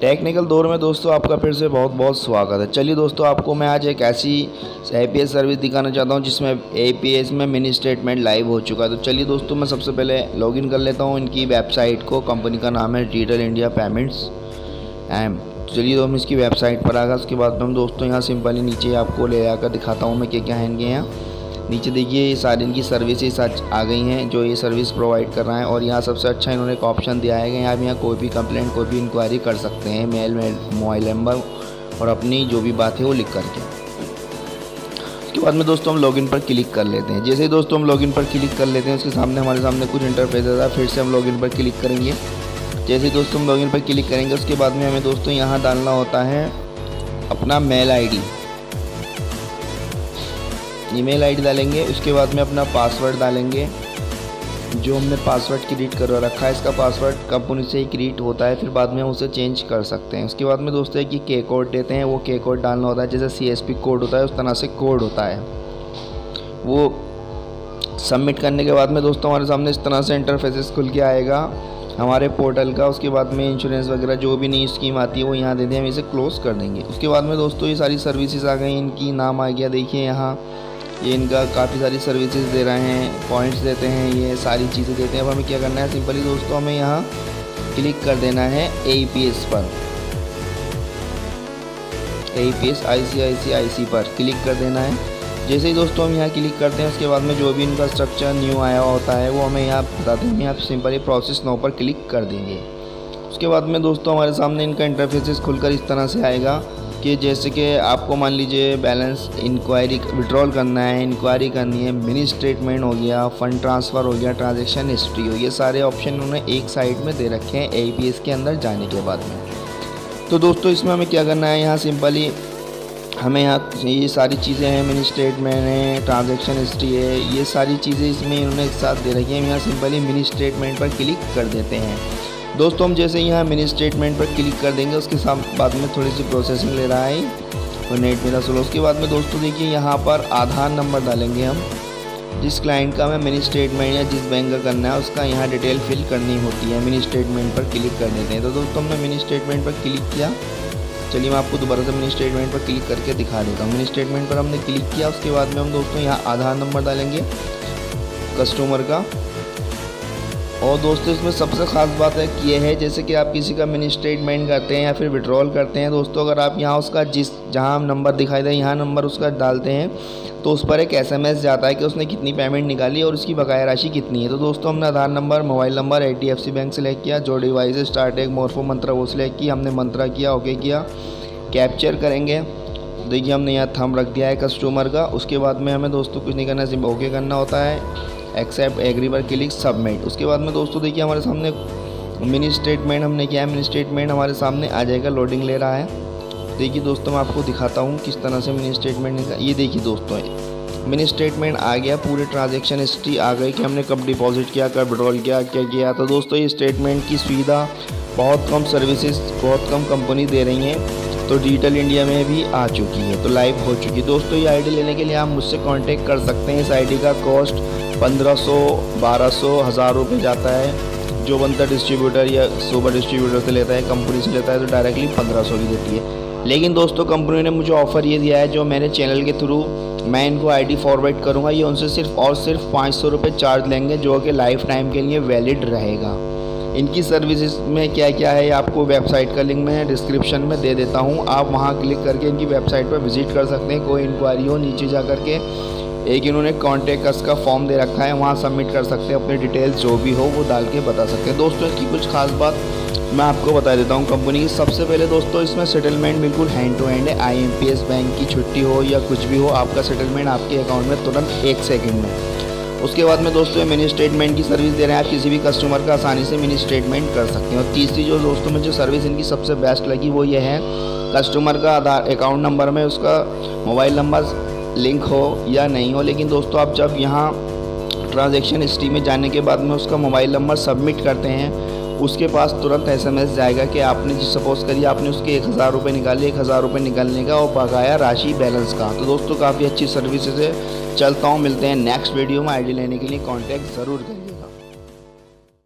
Technical दौर में दोस्तों आपका फिर से बहुत बहुत स्वागत है। चलिए दोस्तों, आपको मैं आज एक ऐसी एपीएस सर्विस दिखाना चाहता हूं जिसमें एपीएस में मिनी स्टेटमेंट लाइव हो चुका है। तो चलिए दोस्तों, मैं सबसे पहले लॉगिन कर लेता हूं इनकी वेबसाइट को। कंपनी का नाम है डिजिटल इंडिया पेमेंट्स एम। चलिए तो हम इसकी वेबसाइट पर आ गए। उसके बाद हम दोस्तों यहाँ सिंपली नीचे आपको ले आकर दिखाता हूँ मैं क्या क्या है इनके यहाँ। नीचे देखिए ये सारी इनकी सर्विसेज आ गई हैं जो ये सर्विस प्रोवाइड कर रहा है। और यहाँ सबसे अच्छा इन्होंने एक ऑप्शन दिया है कि आप यहाँ कोई भी कंप्लेंट कोई भी इंक्वायरी कर सकते हैं, मेल मोबाइल नंबर और अपनी जो भी बात है वो लिख करके। उसके बाद में दोस्तों हम लॉगिन पर क्लिक कर लेते हैं। जैसे ही दोस्तों हम लॉगिन पर क्लिक कर लेते हैं उसके सामने हमारे सामने कुछ इंटरफेस आता है। फिर से हम लॉगिन पर क्लिक करेंगे। जैसे ही दोस्तों हम लॉगिन पर क्लिक करेंगे उसके बाद में हमें दोस्तों यहाँ डालना होता है अपना मेल आईडी, ईमेल आईडी डालेंगे। उसके बाद में अपना पासवर्ड डालेंगे जो हमने पासवर्ड क्रिएट करवा रखा है। इसका पासवर्ड कंपनी से ही क्रिएट होता है, फिर बाद में हम उसे चेंज कर सकते हैं। उसके बाद में दोस्तों है कि के कोड देते हैं, वो के कोड डालना होता है। जैसे CSP कोड होता है उस तरह से कोड होता है। वो सबमिट करने के बाद में दोस्तों हमारे सामने इस तरह से इंटरफेसेस खुल के आएगा हमारे पोर्टल का। उसके बाद में इंश्योरेंस वगैरह जो भी नई स्कीम आती है वो यहाँ दे दें, हम इसे क्लोज़ कर देंगे। उसके बाद में दोस्तों ये सारी सर्विसेज आ गई, इनकी नाम आ गया। देखिए यहाँ ये इनका काफ़ी सारी सर्विसेज दे रहे हैं, पॉइंट्स देते हैं, ये सारी चीज़ें देते हैं। अब हमें क्या करना है, सिंपली दोस्तों हमें यहाँ क्लिक कर देना है एपीएस पर, एपीएस ICICI पर क्लिक कर देना है। जैसे ही दोस्तों हम यहाँ क्लिक करते हैं उसके बाद में जो भी इनका स्ट्रक्चर न्यू आया होता है वो हमें यहाँ बताते हैं। यहाँ सिंपली प्रोसेस नाउ पर क्लिक कर देंगे। उसके बाद में दोस्तों हमारे सामने इनका इंटरफेसेस खुलकर इस तरह से आएगा कि जैसे कि आपको मान लीजिए बैलेंस इंक्वायरी विड्रॉल करना है, इंक्वायरी करनी है, मिनी स्टेटमेंट हो गया, फंड ट्रांसफ़र हो गया, ट्रांजैक्शन हिस्ट्री हो, ये सारे ऑप्शन उन्होंने एक साइड में दे रखे हैं एपीएस के अंदर जाने के बाद में। तो दोस्तों इसमें हमें क्या करना है, यहाँ सिंपली हमें यहाँ ये सारी चीज़ें हैं, मिनी स्टेटमेंट है, ट्रांजैक्शन हिस्ट्री है, ये सारी चीज़ें इसमें इन्होंने एक साथ दे रखी हैं। हम यहाँ सिंपली मिनी स्टेटमेंट पर क्लिक कर देते हैं। दोस्तों हम जैसे यहाँ मिनी स्टेटमेंट पर क्लिक कर देंगे उसके साथ बाद में थोड़ी सी प्रोसेसिंग ले रहा है तो नेट मेरा स्लो। उसके बाद में दोस्तों देखिए यहाँ पर आधार नंबर डालेंगे हम, जिस क्लाइंट का हमें मिनी स्टेटमेंट या जिस बैंक का करना है उसका यहाँ डिटेल फिल करनी होती है। मिनी स्टेटमेंट पर क्लिक कर देते हैं। तो दोस्तों हमने मिनी स्टेटमेंट पर क्लिक किया। चलिए मैं आपको दोबारा से मिनी स्टेटमेंट पर क्लिक करके दिखा देता हूँ। मिनी स्टेटमेंट पर हमने क्लिक किया। उसके बाद में हम दोस्तों यहाँ आधार नंबर डालेंगे कस्टमर का। और दोस्तों इसमें सबसे ख़ास बात है कि ये है जैसे कि आप किसी का मिनी स्टेटमेंट करते हैं या फिर विड्रॉल करते हैं दोस्तों, अगर आप यहाँ उसका जहाँ नंबर दिखाई दे यहाँ नंबर उसका डालते हैं तो उस पर एक SMS जाता है कि उसने कितनी पेमेंट निकाली और उसकी बकाया राशि कितनी है। तो दोस्तों हमने Aadhaar number, mobile number HDFC bank select किया, जो डिवाइस स्टार्ट एक मोरफो मंत्रा वो सिलेक्ट किया, हमने मंत्रा किया, ओके किया, कैप्चर करेंगे। देखिए हमने यहाँ थंब रख दिया है कस्टमर का। उसके बाद में हमें दोस्तों कुछ नहीं करना, सिर्फ ओके करना होता है, एक्सेप्ट एग्री पर क्लिक सबमिट। उसके बाद में दोस्तों देखिए हमारे सामने मिनी स्टेटमेंट हमने किया है, मिनी स्टेटमेंट हमारे सामने आ जाएगा, लोडिंग ले रहा है। देखिए दोस्तों मैं आपको दिखाता हूँ किस तरह से मिनी स्टेटमेंट ये देखिए दोस्तों मिनी स्टेटमेंट आ गया, पूरे ट्रांजैक्शन हिस्ट्री आ गई कि हमने कब डिपॉजिट किया, कब विड्रॉल किया, क्या किया। तो दोस्तों ये स्टेटमेंट की सुविधा बहुत कम सर्विसेज बहुत कम कंपनी दे रही हैं, तो डिजिटल इंडिया में भी आ चुकी है, तो लाइव हो चुकी है। दोस्तों ये आईडी लेने के लिए आप मुझसे कांटेक्ट कर सकते हैं। इस आईडी का कॉस्ट 1500, 1200, 1000 रुपये जाता है। जो बनता डिस्ट्रीब्यूटर या सुपर डिस्ट्रीब्यूटर से लेता है, कंपनी से लेता है तो डायरेक्टली 1500 की देती है। लेकिन दोस्तों कंपनी ने मुझे ऑफ़र ये दिया है, जो मेरे चैनल के थ्रू मैं इनको आईडी फॉरवर्ड करूँगा, ये उनसे सिर्फ और सिर्फ 500 रुपये चार्ज लेंगे, जो कि लाइफ टाइम के लिए वैलिड रहेगा। इनकी सर्विसेज में क्या क्या है आपको वेबसाइट का लिंक मैं डिस्क्रिप्शन में दे देता हूँ, आप वहाँ क्लिक करके इनकी वेबसाइट पर विजिट कर सकते हैं। कोई इंक्वायरी हो नीचे जा करके एक इन्होंने कॉन्टेक्ट अस का फॉर्म दे रखा है, वहाँ सबमिट कर सकते हैं, अपनी डिटेल्स जो भी हो वो डाल के बता सकते हैं। दोस्तों इसकी कुछ खास बात मैं आपको बता देता हूँ कंपनी की। सबसे पहले दोस्तों इसमें सेटलमेंट बिल्कुल हैंड टू हैंड है। IMPS बैंक की छुट्टी हो या कुछ भी हो, आपका सेटलमेंट आपके अकाउंट में तुरंत 1 सेकंड में। उसके बाद में दोस्तों मिनी स्टेटमेंट की सर्विस दे रहे हैं, आप किसी भी कस्टमर का आसानी से मिनी स्टेटमेंट कर सकते हैं। और तीसरी जो दोस्तों में जो सर्विस इनकी सबसे बेस्ट लगी वो ये है, कस्टमर का आधार अकाउंट नंबर में उसका मोबाइल नंबर लिंक हो या नहीं हो, लेकिन दोस्तों आप जब यहाँ ट्रांजैक्शन हिस्ट्री में जाने के बाद में उसका मोबाइल नंबर सबमिट करते हैं उसके पास तुरंत SMS जाएगा कि आपने सपोज़ करिए आपने उसके 1000 रुपये निकाले, 1000 रुपये निकालने का और बकाया राशि बैलेंस का। तो दोस्तों काफ़ी अच्छी सर्विसेज है। चलता हूँ, मिलते हैं नेक्स्ट वीडियो में। आईडी लेने के लिए कांटेक्ट ज़रूर करिए।